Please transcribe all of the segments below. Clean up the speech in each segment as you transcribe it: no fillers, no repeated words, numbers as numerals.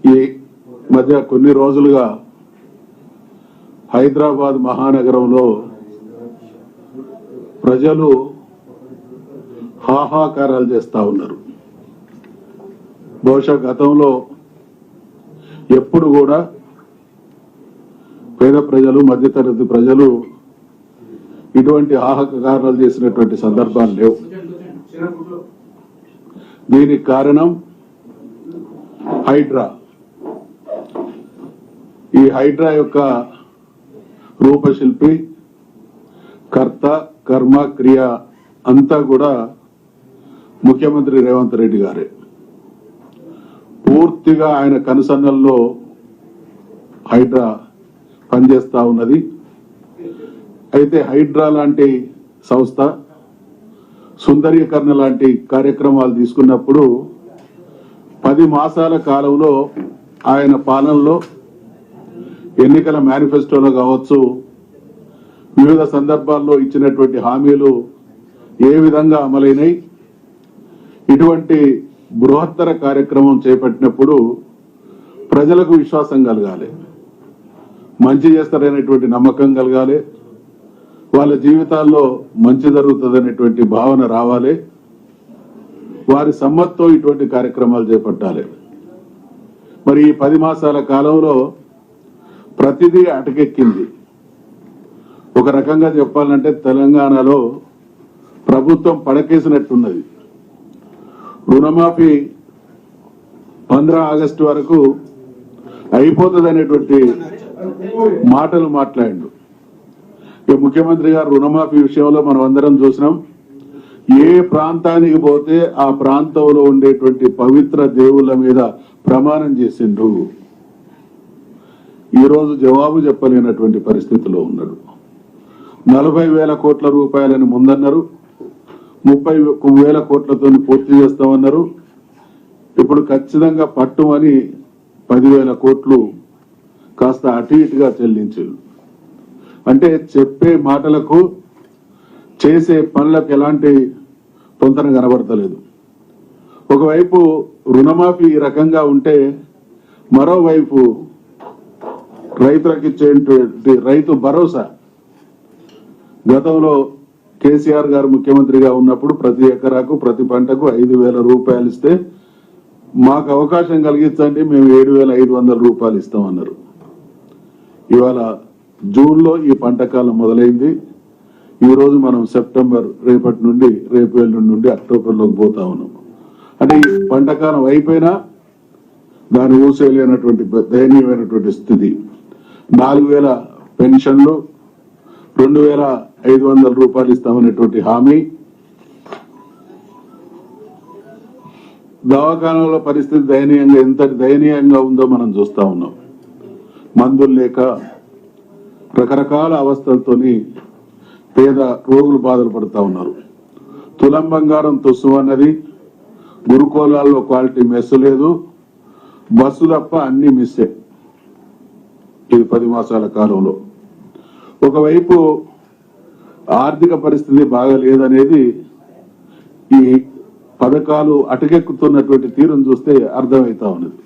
ఈ మధ్య కొన్ని రోజులుగా హైదరాబాద్ మహానగరంలో ప్రజలు హాహాకారాలు చేస్తా ఉన్నారు. బహుశా గతంలో ఎప్పుడు కూడా పేద ప్రజలు, మధ్యతరగతి ప్రజలు ఇటువంటి హాహాకారాలు చేసినటువంటి సందర్భాలు లేవు. దీనికి కారణం హైడ్రా. ఈ హైడ్రా యొక్క రూపశిల్పి, కర్త, కర్మ, క్రియ అంతా కూడా ముఖ్యమంత్రి రేవంత్ రెడ్డి గారే. పూర్తిగా ఆయన కనుసన్నల్లో హైడ్రా పనిచేస్తా ఉన్నది. అయితే హైడ్రా లాంటి సంస్థ సుందరీకరణ లాంటి కార్యక్రమాలు తీసుకున్నప్పుడు 10 మాసాల కాలంలో ఆయన పాలనలో ఎన్నికల మేనిఫెస్టోలో కావచ్చు, వివిధ సందర్భాల్లో ఇచ్చినటువంటి హామీలు ఏ విధంగా అమలైనాయి, ఇటువంటి బృహత్తర కార్యక్రమం చేపట్టినప్పుడు ప్రజలకు విశ్వాసం కలగాలి, మంచి చేస్తారనేటువంటి నమ్మకం కలగాలి, వాళ్ళ జీవితాల్లో మంచి జరుగుతుందనేటువంటి భావన రావాలి, వారి సమ్మతితో ఇటువంటి కార్యక్రమాలు చేపట్టాలి. మరి ఈ 10 మాసాల కాలంలో ప్రతిదీ అటకెక్కింది. ఒక రకంగా చెప్పాలంటే తెలంగాణలో ప్రభుత్వం పడకేసినట్టున్నది. రుణమాఫీ 15 ఆగస్టు వరకు అయిపోతుంది అనేటువంటి మాటలు మాట్లాడిండు. ముఖ్యమంత్రి గారు రుణమాఫీ విషయంలో మనం అందరం చూసినాం. ఏ ప్రాంతానికి పోతే ఆ ప్రాంతంలో ఉండేటువంటి పవిత్ర దేవుళ్ళ మీద ప్రమాణం చేసిండు. ఈరోజు జవాబు చెప్పలేనటువంటి పరిస్థితిలో ఉన్నాడు. 40,000 కోట్ల రూపాయలని ముందన్నారు, 30,000 కోట్లతో పూర్తి చేస్తామన్నారు. ఇప్పుడు ఖచ్చితంగా పట్టుమని 10,000 కోట్లు కాస్త అటు ఇటుగా చెల్లించారు. అంటే చెప్పే మాటలకు చేసే పనులకు ఎలాంటి పొంతన కనబడతలేదు. ఒకవైపు రుణమాఫీ ఈ రకంగా ఉంటే, మరోవైపు రైతులకు ఇచ్చేటువంటి రైతు భరోసా. గతంలో కేసీఆర్ గారు ముఖ్యమంత్రిగా ఉన్నప్పుడు ప్రతి ఎకరాకు, ప్రతి పంటకు 5,000 రూపాయలు ఇస్తే, మాకు అవకాశం కలిగించండి, మేము 7,500 రూపాయలు ఇస్తామన్నారు. ఇవాళ జూన్లో ఈ పంట కాలం మొదలైంది. ఈ రోజు మనం సెప్టెంబర్, రేపు ఎల్లుండి నుండి అక్టోబర్లోకి పోతా ఉన్నాం. అంటే ఈ పంట కాలం అయిపోయినా దాని ఊసేయలేనటువంటి దయనీయమైనటువంటి స్థితి. 4,000 పెన్షన్లు, 2,500 రూపాయలు ఇస్తామనేటువంటి హామీ. దవాఖానాల పరిస్థితి ఎంత దయనీయంగా ఉందో మనం చూస్తా ఉన్నాం. మందులు లేక రకరకాల అవస్థలతోని పేద రోగులు బాధలు పడుతూ ఉన్నారు. తులం బంగారం తుస్సు అన్నది, గురుకులాల్లో క్వాలిటీ మెస్సు లేదు, బస్సు తప్ప అన్ని మిస్సే. ఇది 10 మాసాల కాలంలో. ఒకవైపు ఆర్థిక పరిస్థితి బాగాలేదనేది ఈ పథకాలు అటకెక్కుతున్నటువంటి తీరును చూస్తే అర్థమవుతా ఉన్నది.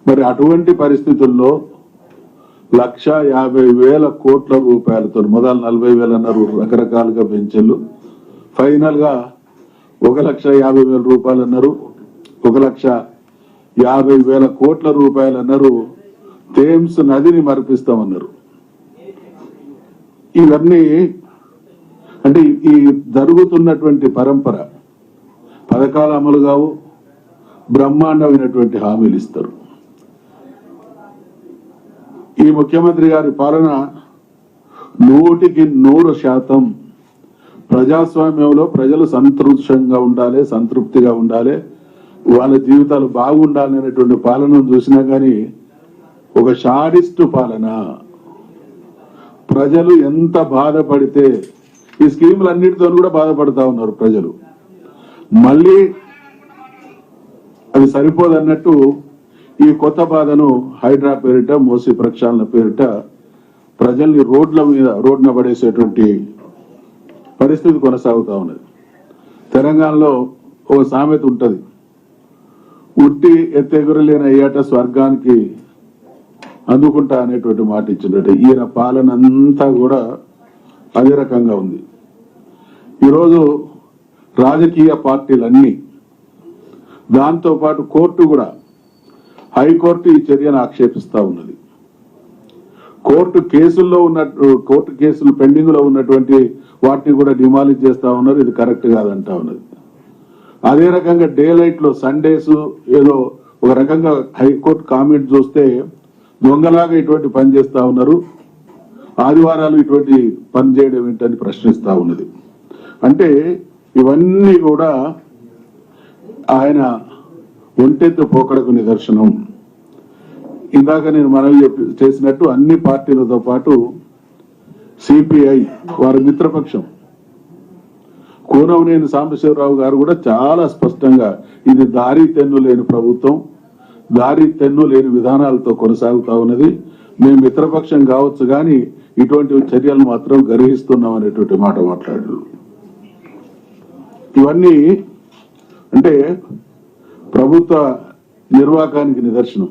మరి అటువంటి పరిస్థితుల్లో 1,50,000 కోట్ల రూపాయలతో మొదలు 40,000 అన్నారు, రకరకాలుగా పెంచలు, ఫైనల్ గా 1,50,000 రూపాయలు అన్నారు, 1,50,000 కోట్ల రూపాయలు అన్నారు. థేమ్స్ నదిని మరిపిస్తామన్నారు. ఇవన్నీ అంటే ఈ జరుగుతున్నటువంటి పరంపర. పథకాలు అమలు కావు, బ్రహ్మాండమైనటువంటి హామీలు ఇస్తారు. ఈ ముఖ్యమంత్రి గారి పాలన 100% ప్రజాస్వామ్యంలో ప్రజలు సంతృప్తంగా ఉండాలి, సంతృప్తిగా ఉండాలి, వాళ్ళ జీవితాలు బాగుండాలి అనేటువంటి పాలనను చూసినా కానీ ఒక షాడిస్టు పాలన. ప్రజలు ఎంత బాధపడితే, ఈ స్కీములు అన్నిటితో కూడా బాధపడతా ఉన్నారు ప్రజలు. మళ్ళీ అది సరిపోదన్నట్టు ఈ కొత్త బాధను హైడ్రా పేరిట, మోసీ ప్రక్షాళన పేరిట ప్రజల్ని రోడ్న పడేసేటువంటి పరిస్థితి కొనసాగుతా ఉన్నది. తెలంగాణలో ఒక సామెత ఉంటది, ఉట్టి ఎత్తెగురలేని అయ్యాట స్వర్గానికి అందుకుంటా అనేటువంటి మాట ఇచ్చినట్టు ఈయన పాలన అంతా కూడా అదే రకంగా ఉంది. ఈరోజు రాజకీయ పార్టీలన్నీ, దాంతో పాటు కోర్టు కూడా, హైకోర్టు ఈ చర్యను ఆక్షేపిస్తా ఉన్నది. కోర్టు కేసులు పెండింగ్ లో ఉన్నటువంటి వాటిని కూడా డిమాలిష్ చేస్తా ఉన్నారు. ఇది కరెక్ట్ కాదంటా ఉన్నది. అదే రకంగా డే లైట్ లో సండేస్ ఏదో ఒక రకంగా హైకోర్టు కామెంట్ చూస్తే దొంగలాగా ఇటువంటి పని చేస్తా ఉన్నారు, ఆదివారాలు ఇటువంటి పని చేయడం ఏంటని ప్రశ్నిస్తా ఉన్నది. అంటే ఇవన్నీ కూడా ఆయన ఒంటెత్తు పోకడకు నిదర్శనం. ఇందాక నేను మనవి చేసినట్టు అన్ని పార్టీలతో పాటు సిపిఐ వారి మిత్రపక్షం కూనవనేని సాంబశివరావు గారు కూడా చాలా స్పష్టంగా ఇది దారి తెన్ను లేని ప్రభుత్వం, దారి తెన్ను లేని విధానాలతో కొనసాగుతా ఉన్నది, మేము మిత్రపక్షం కావచ్చు కానీ ఇటువంటి చర్యలు మాత్రం గర్హిస్తున్నాం అనేటువంటి మాట మాట్లాడారు. ఇవన్నీ అంటే ప్రభుత్వ నిర్వాకానికి నిదర్శనం.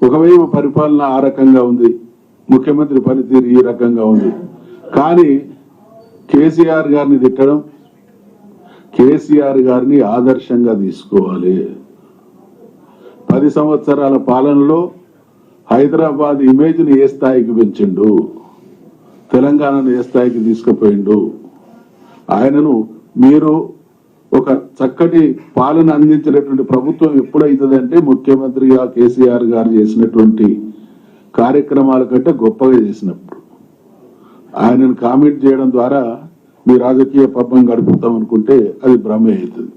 ఒకవైపు పరిపాలన ఆ రకంగా ఉంది, ముఖ్యమంత్రి పనితీరు ఈ రకంగా ఉంది, కానీ కేసీఆర్ గారిని తిట్టడం, కేసీఆర్ గారిని ఆదర్శంగా తీసుకోవాలి. 10 సంవత్సరాల పాలనలో హైదరాబాద్ ఇమేజ్ ని ఏ స్థాయికి పెంచిండు, తెలంగాణను ఏ స్థాయికి తీసుకుపోయిండు. ఆయనను మీరు ఒక చక్కటి పాలన అందించినటువంటి ప్రభుత్వం ఎప్పుడైతుందంటే ముఖ్యమంత్రిగా కేసీఆర్ గారు చేసినటువంటి కార్యక్రమాల కంటే గొప్పగా చేసినప్పుడు. ఆయనను కామెంట్ చేయడం ద్వారా మీ రాజకీయ పబ్బం గడుపుతాం అనుకుంటే అది భ్రమే అవుతుంది.